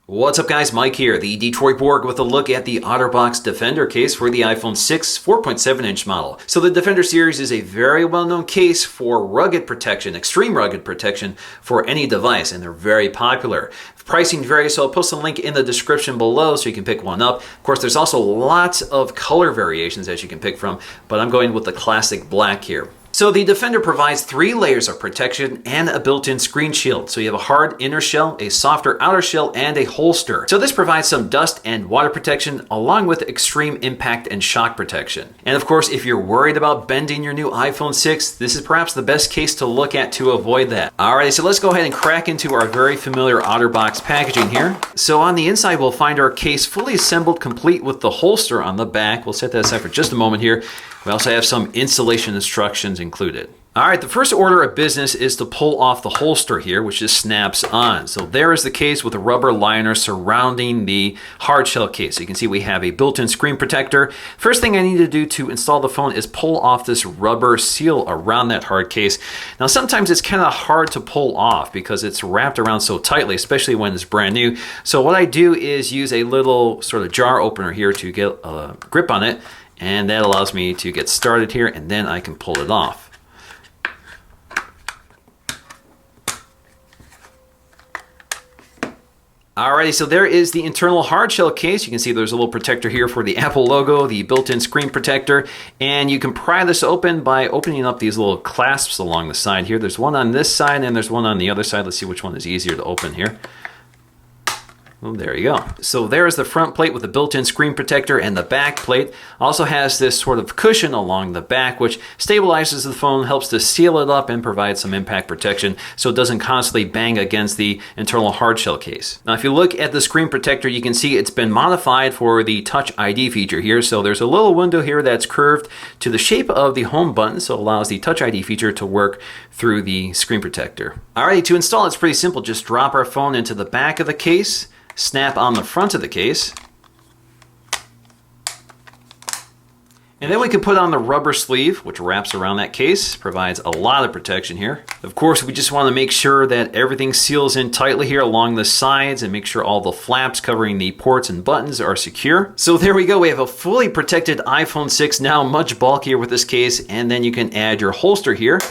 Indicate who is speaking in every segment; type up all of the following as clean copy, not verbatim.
Speaker 1: What's up guys, Mike here, the Detroit Borg with a look at the OtterBox Defender case for the iPhone 6 4.7-inch model. So the Defender series is a very well-known case for rugged protection, extreme rugged protection for any device, and they're very popular. Pricing varies, so I'll post a link in the description below so you can pick one up. Of course, there's also lots of color variations that you can pick from, but I'm going with the classic black here. So the Defender provides 3 layers of protection and a built-in screen shield. So you have a hard inner shell, a softer outer shell, and a holster. So this provides some dust and water protection along with extreme impact and shock protection. And of course, if you're worried about bending your new iPhone 6, this is perhaps the best case to look at to avoid that. Alright, so let's go ahead and crack into our very familiar OtterBox packaging here. So on the inside, we'll find our case fully assembled, complete with the holster on the back. We'll set that aside for just a moment here. We also have some installation instructions included. All right, the first order of business is to pull off the holster here, which just snaps on. So there is the case with a rubber liner surrounding the hard shell case. So you can see we have a built-in screen protector. First thing I need to do to install the phone is pull off this rubber seal around that hard case. Now sometimes it's kind of hard to pull off because it's wrapped around so tightly, especially when it's brand new. So what I do is use a little sort of jar opener here to get a grip on it. And that allows me to get started here, and then I can pull it off. Alrighty, so there is the internal hard shell case. You can see there's a little protector here for the Apple logo, the built-in screen protector, and you can pry this open by opening up these little clasps along the side here. There's one on this side and there's one on the other side. Let's see which one is easier to open here. Oh, there you go. So there's the front plate with the built-in screen protector, and the back plate also has this sort of cushion along the back which stabilizes the phone, helps to seal it up and provide some impact protection so it doesn't constantly bang against the internal hard shell case. Now if you look at the screen protector, you can see it's been modified for the Touch ID feature here. So there's a little window here that's curved to the shape of the home button, so it allows the Touch ID feature to work through the screen protector. Alright, to install it's pretty simple. Just drop our phone into the back of the case, snap on the front of the case, and then we can put on the rubber sleeve which wraps around that case, provides a lot of protection here. Of course, we just want to make sure that everything seals in tightly here along the sides and make sure all the flaps covering the ports and buttons are secure. So there we go, we have a fully protected iPhone 6, now much bulkier with this case, and then you can add your holster here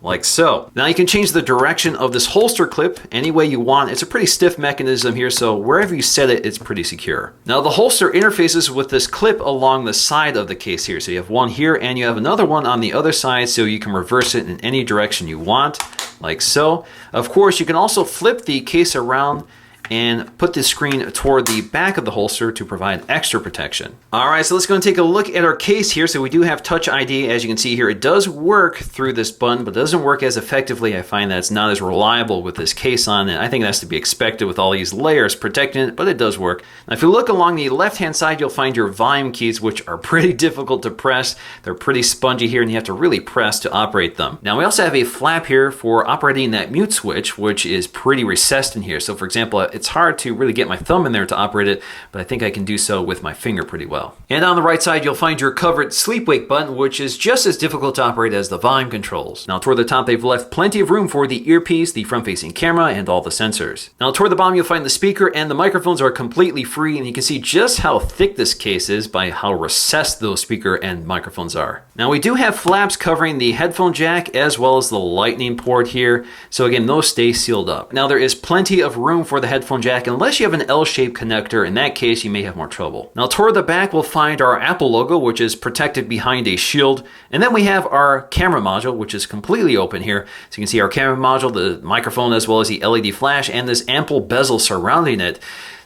Speaker 1: like so. Now you can change the direction of this holster clip any way you want. It's a pretty stiff mechanism here, so wherever you set it, it's pretty secure. Now the holster interfaces with this clip along the side of the case here. So you have one here and you have another one on the other side, so you can reverse it in any direction you want, like so. Of course, you can also flip the case around and put the screen toward the back of the holster to provide extra protection. Alright, so let's go and take a look at our case here. So we do have Touch ID, as you can see here. It does work through this button, but it doesn't work as effectively. I find that it's not as reliable with this case on it. I think that's to be expected with all these layers protecting it, but it does work. Now if you look along the left-hand side, you'll find your volume keys, which are pretty difficult to press. They're pretty spongy here, and you have to really press to operate them. Now we also have a flap here for operating that mute switch, which is pretty recessed in here. So for example, it's hard to really get my thumb in there to operate it, but I think I can do so with my finger pretty well. And on the right side, you'll find your covered sleep-wake button, which is just as difficult to operate as the volume controls. Now toward the top, they've left plenty of room for the earpiece, the front-facing camera, and all the sensors. Now toward the bottom, you'll find the speaker, and the microphones are completely free, and you can see just how thick this case is by how recessed those speaker and microphones are. Now we do have flaps covering the headphone jack as well as the lightning port here, so again, those stay sealed up. Now there is plenty of room for the headphone jack, unless you have an L-shaped connector. In that case, you may have more trouble. Now toward the back, we'll find our Apple logo, which is protected behind a shield, and then we have our camera module, which is completely open here. So you can see our camera module, the microphone, as well as the LED flash, and this ample bezel surrounding it.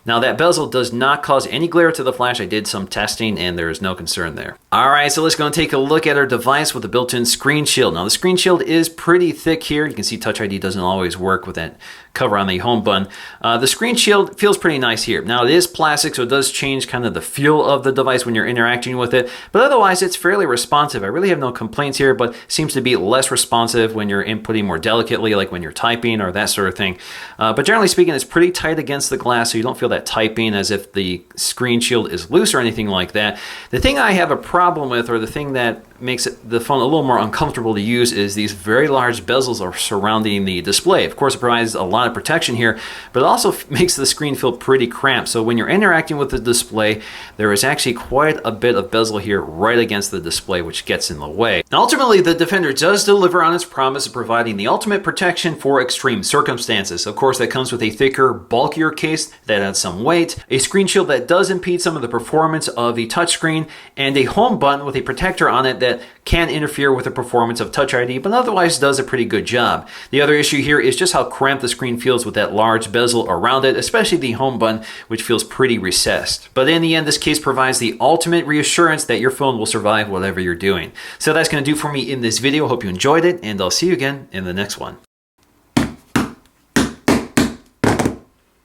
Speaker 1: Now that bezel does not cause any glare to the flash. I did some testing and there is no concern there. Alright, so let's go and take a look at our device with the built-in screen shield. Now the screen shield is pretty thick here. You can see Touch ID doesn't always work with that cover on the home button. The screen shield feels pretty nice here. Now it is plastic, so it does change kind of the feel of the device when you're interacting with it, but otherwise it's fairly responsive. I really have no complaints here, but seems to be less responsive when you're inputting more delicately, like when you're typing or that sort of thing. But generally speaking, it's pretty tight against the glass, so you don't feel that typing as if the screen shield is loose or anything like that. The thing I have a problem with, or the thing that makes the phone a little more uncomfortable to use is these very large bezels are surrounding the display. Of course, it provides a lot of protection here, but it also makes the screen feel pretty cramped. So when you're interacting with the display, there is actually quite a bit of bezel here right against the display, which gets in the way. And ultimately, the Defender does deliver on its promise of providing the ultimate protection for extreme circumstances. Of course, that comes with a thicker, bulkier case that adds some weight, a screen shield that does impede some of the performance of the touchscreen, and a home button with a protector on it that can interfere with the performance of Touch ID, but otherwise does a pretty good job. The other issue here is just how cramped the screen feels with that large bezel around it, especially the home button, which feels pretty recessed. But in the end, this case provides the ultimate reassurance that your phone will survive whatever you're doing. So that's going to do for me in this video. Hope you enjoyed it, and I'll see you again in the next one.